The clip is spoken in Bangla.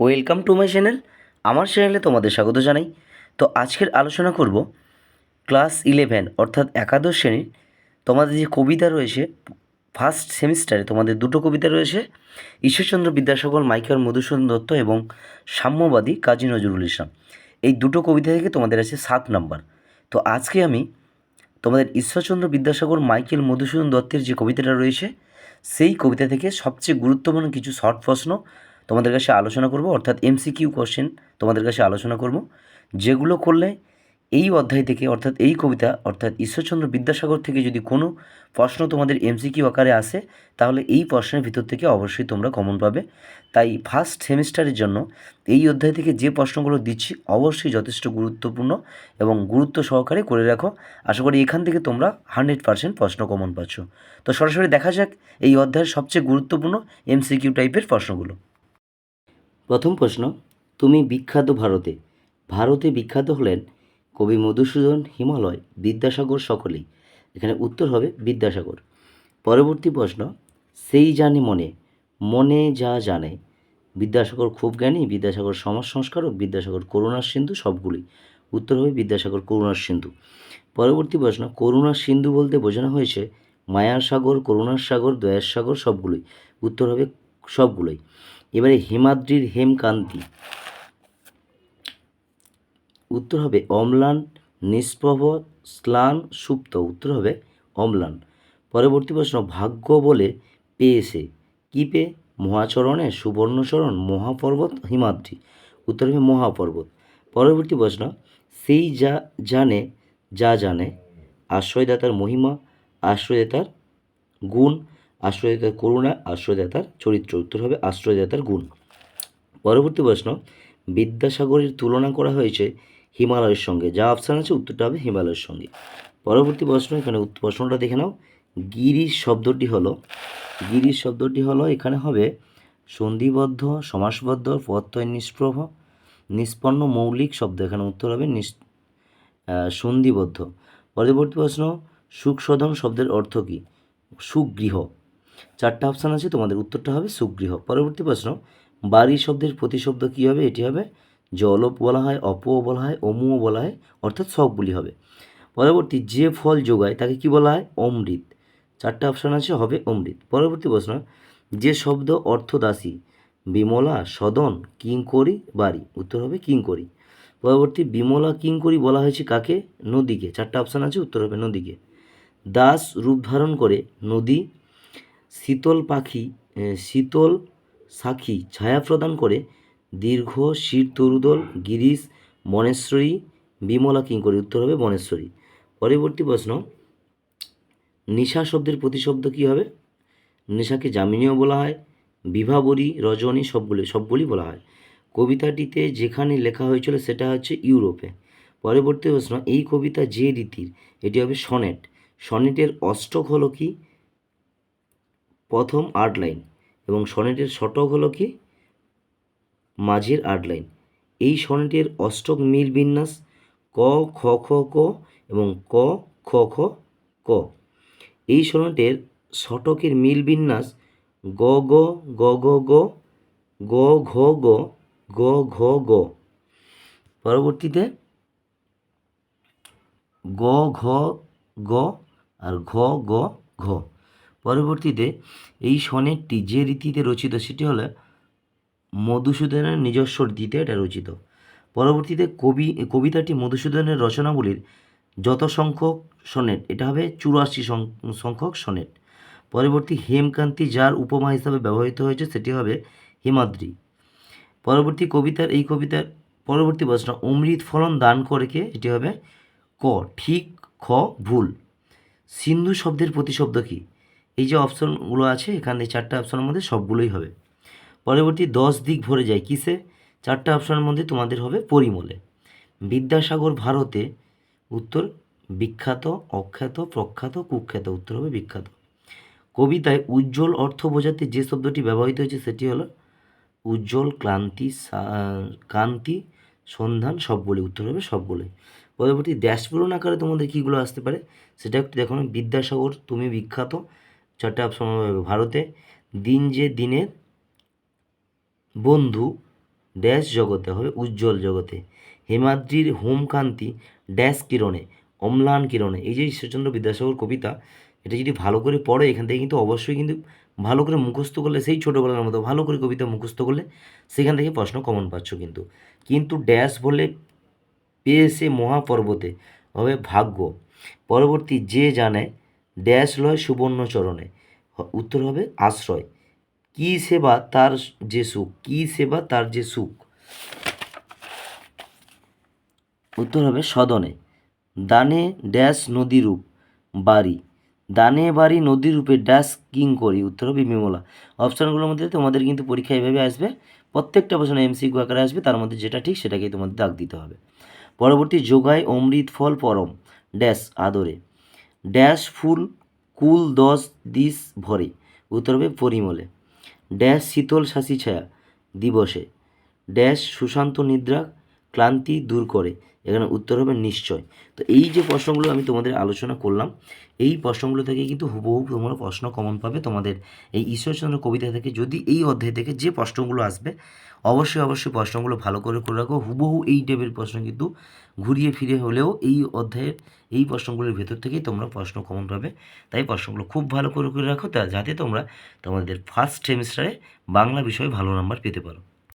Welcome to my channel. আমার চ্যানেলে তোমাদের স্বাগত জানাই। তো আজকের আলোচনা করব ক্লাস 11 অর্থাৎ একাদশ শ্রেণীর তোমাদের যে কবিতা রয়েছে, ফার্স্ট সেমিস্টারে তোমাদের দুটো কবিতা রয়েছে, ঈশ্বরচন্দ্র বিদ্যাসাগর, মাইকেল মধুসূদন দত্ত এবং সাম্যবাদী কাজী নজরুল ইসলাম। এই দুটো কবিতা থেকে তোমাদের আছে 7 নাম্বার। তো আজকে আমি তোমাদের ঈশ্বরচন্দ্র বিদ্যাসাগর, মাইকেল মধুসূদন দত্তের যে কবিতাটা রয়েছে, সেই কবিতা থেকে সবচেয়ে গুরুত্বপূর্ণ কিছু শর্ট প্রশ্ন তোমাদের কাছে আলোচনা করব, অর্থাৎ এমসিকিউ কোশ্চেন তোমাদের কাছে আলোচনা করব, যেগুলো করলে এই অধ্যায় থেকে অর্থাৎ এই কবিতা অর্থাৎ ঈশ্বরচন্দ্র বিদ্যাসাগর থেকে যদি কোনো প্রশ্ন তোমাদের এমসিকিউ আকারে আসে, তাহলে এই প্রশ্নের ভিতর থেকে অবশ্যই তোমরা কমন পাবে। তাই ফার্স্ট সেমিস্টারের জন্য এই অধ্যায় থেকে যে প্রশ্নগুলো দিচ্ছি অবশ্যই যথেষ্ট গুরুত্বপূর্ণ এবং গুরুত্ব সহকারে করে রাখো। আশা করি এখান থেকে তোমরা 100% প্রশ্ন কমন পাচ্ছ। তো সরাসরি দেখা যাক এই অধ্যায়ের সবচেয়ে গুরুত্বপূর্ণ এমসিকিউ টাইপের প্রশ্নগুলো। প্রথম প্রশ্ন, তুমি বিখ্যাত ভারতে। ভারতে বিখ্যাত হলেন কবি মধুসূদন, হিমালয়, বিদ্যাসাগর সকলেই। এখানে উত্তর হবে বিদ্যাসাগর। পরবর্তী প্রশ্ন, সেই জানে মনে, মনে যা জানে। বিদ্যাসাগর খুব জ্ঞানী, বিদ্যাসাগর সমাজ সংস্কারক, বিদ্যাসাগর করুণার সিন্ধু সবগুলোই। উত্তর হবে বিদ্যাসাগর করুণার সিন্ধু। পরবর্তী প্রশ্ন, করুণার সিন্ধু বলতে বোঝানো হয়েছে মায়ার সাগর, করুণার সাগর, দয়ার সাগর সবগুলোই। উত্তর হবে সবগুলোই। এবারে হিমাদ্রির হেমকান্তি, উত্তর হবে অম্লান, নিষ্প্রভ, স্লান, সুপ্ত। উত্তর হবে অম্লান। পরবর্তী প্রশ্ন, ভাগ্য বলে পেয়েছে, কী পেয়ে? মহাচরণে, সুবর্ণচরণ, মহাপর্বত, হিমাদ্রি। উত্তর হবে মহাপর্বত। পরবর্তী প্রশ্ন, সেই যা জানে, যা জানে। আশ্রয়দাতার মহিমা, আশ্রয়দাতার গুণ, আশ্রয়দাতার করুণা, আশ্রয়দাতার চরিত্র। উত্তর হবে আশ্রয়দাতার গুণ। পরবর্তী প্রশ্ন, বিদ্যাসাগরের তুলনা করা হয়েছে হিমালয়ের সঙ্গে। যা অপশান আছে উত্তরটা হবে হিমালয়ের সঙ্গে। পরবর্তী প্রশ্ন, এখানে প্রশ্নটা দেখে নাও। গিরিশ শব্দটি হলো এখানে হবে সন্ধিবদ্ধ, সমাসবদ্ধ, প্রত্যয় নিষ্প্রভ, নিষ্পন্ন, মৌলিক শব্দ। এখানে উত্তর হবে সন্ধিবদ্ধ। পরবর্তী প্রশ্ন, সুখসদন শব্দের অর্থ কী? সুগৃহ। 4টা অপশান আছে, তোমাদের উত্তরটা হবে সুগৃহ। পরবর্তী প্রশ্ন, বাড়ি শব্দের প্রতিশব্দ কী হবে? এটি হবে জলও বলা হয়, অপও বলা হয়, অমুও বলা হয়, অর্থাৎ সবগুলি হবে। পরবর্তী, যে ফল যোগায় তাকে কি বলা হয়? অমৃত। 4টা অপশান আছে, হবে অমৃত। পরবর্তী প্রশ্ন, যে শব্দ অর্থদাসী, বিমলা, সদন, কিঙ্করি, বাড়ি। উত্তর হবে কিঙ্করি। পরবর্তী, বিমলা কিঙ্করি বলা হয়েছে কাকে? নদীকে। 4টা অপশান আছে, উত্তর হবে নদীকে। দাস রূপ ধারণ করে নদী, শীতল পাখি, শীতল সাক্ষী ছায়া প্রদান করে দীর্ঘ, শীত তরুদল, গিরিশ, বনেশ্বরী, বিমলা কিঙ্করী। উত্তর হবে বনেশ্বরী। পরবর্তী প্রশ্ন, নিশা শব্দের প্রতিশব্দ কী হবে? নেশাকে যামিনীও বলা হয়, বিভাবরী, রজনী সবগুলি বলা হয়। কবিতাটিতে যেখানে লেখা হয়েছিল সেটা হচ্ছে ইউরোপে। পরবর্তী প্রশ্ন, এই কবিতা যে রীতির, এটি হবে সনেট। সনেটের অষ্টক হলো কি? প্রথম 8 লাইন। এবং সনেটের শতক হলো কি? মাঝের 8 লাইন। এই সনেটের অষ্টক মিল বিন্যাস ক খ খ ক এবং ক খ খ ক। এই সনেটের শতকের মিল বিন্যাস গ গ গ গ গ গ ঘ গ গ ঘ গ। পরবর্তীতে গ ঘ গ আর ঘ গ ঘ। পরবর্তীতে এই সনেটটি যে রীতিতে রচিত সেটি হলো মধুসূদনের নিজস্ব রীতিতে এটা রচিত। পরবর্তীতে কবিতাটি মধুসূদনের রচনাবলীর যত সংখ্যক সনেট, এটা হবে 84 সংখ্যক সনেট। পরবর্তী, হেমকান্তি যার উপমা হিসাবে ব্যবহৃত হয়েছে সেটি হবে হিমাদ্রি। পরবর্তী কবিতার পরবর্তী প্রশ্ন, অমৃত ফলন দান করে কে? এটি হবে ক ঠিক, খ ভুল। সিন্ধু শব্দের প্রতিশব্দ কী? এই যে অপশনগুলো আছে এখানে 4টা অপশনের মধ্যে সবগুলোই হবে। পরবর্তী, 10 দিক ভরে যায় কিসে? 4টা অপশনের মধ্যে তোমাদের হবে পরিমলে। বিদ্যাসাগর ভারতে, উত্তর বিখ্যাত, অখ্যাত, প্রখ্যাত, কুখ্যাত। উত্তর হবে বিখ্যাত। কবিতায় উজ্জ্বল অর্থ বোঝাতে যে শব্দটি ব্যবহৃত হয়েছে সেটি হলো উজ্জ্বল, ক্লান্তি, কান্তি, সন্ধান সবগুলি। উত্তর হবে সবগুলোই। পরবর্তী, দেশপূরণ আকারে তোমাদের কীগুলো আসতে পারে সেটা একটু দেখো। বিদ্যাসাগর তুমি বিখ্যাত, 4টা অপশন হবে ভারতে। দিন যে দিনের বন্ধু, ড্যাশ জগতে হবে উজ্জ্বল জগতে। হেমাদ্রির হোমকান্তি ড্যাশ কিরণে অম্লান কিরণে। এই যে ঈশ্বরচন্দ্র বিদ্যাসাগর কবিতা, এটা যদি ভালো করে পড়ো এখান থেকে কিন্তু অবশ্যই কিন্তু ভালো করে মুখস্থ করলে, সেই ছোটোবেলার মতো ভালো করে কবিতা মুখস্থ করলে সেখান থেকে প্রশ্ন কমন পাচ্ছ। কিন্তু কিন্তু ড্যাশ বলে পেয়েছে মহাপর্বতে হবে ভাগ্য। পরবর্তী যে জানে ড্যাশ লয় সুবর্ণ চরণে, উত্তর হবে আশ্রয়। কি সেবা তার যে সুখ, কি সেবা তার যে সুখ, উত্তর হবে সদনে। দানে ড্যাশ নদীরূপ বাড়ি, দানে বাড়ি নদীরূপে ড্যাশ কিং করি, উত্তর হবে বিমলা। অপশানগুলোর মধ্যে তোমাদের কিন্তু পরীক্ষা এভাবে আসবে, প্রত্যেকটা প্রশ্ন এমসিকিউ আকারে আসবে, তার মধ্যে যেটা ঠিক সেটাকেই তোমাদের দাগ দিতে হবে। পরবর্তী যোগায় অমৃত ফল পরম ড্যাশ আদরে, ড্যাশ ফুল কুল দশ দিস ভরে, উত্তর হবে পরিমলে। ড্যাশ শীতল শাসি ছায়া দিবসে, ড্যাশ সুশান্ত নিদ্রা ক্লান্তি দূর করে, এখানে উত্তর হবে নিশ্চয়। তো এই যে প্রশ্নগুলো আমি তোমাদের আলোচনা করলাম, এই প্রশ্নগুলো থেকে কিন্তু হুবহু তোমরা প্রশ্ন কমন পাবে তোমাদের এই ঈশ্বরচন্দ্র কবিতা থেকে। যদি এই অধ্যায় থেকে যে প্রশ্নগুলো আসবে অবশ্যই প্রশ্নগুলো ভালো করে রাখো। হুবহু এই টাইপের প্রশ্ন কিন্তু ঘুরিয়ে ফিরে হলেও এই অধ্যায়ের এই প্রশ্নগুলোর ভেতর থেকেই তোমরা প্রশ্ন কমন পাবে। তাই প্রশ্নগুলো খুব ভালো করে রাখো, যাতে তোমরা তোমাদের ফার্স্ট সেমিস্টারে বাংলা বিষয়ে ভালো নাম্বার পেতে পারো।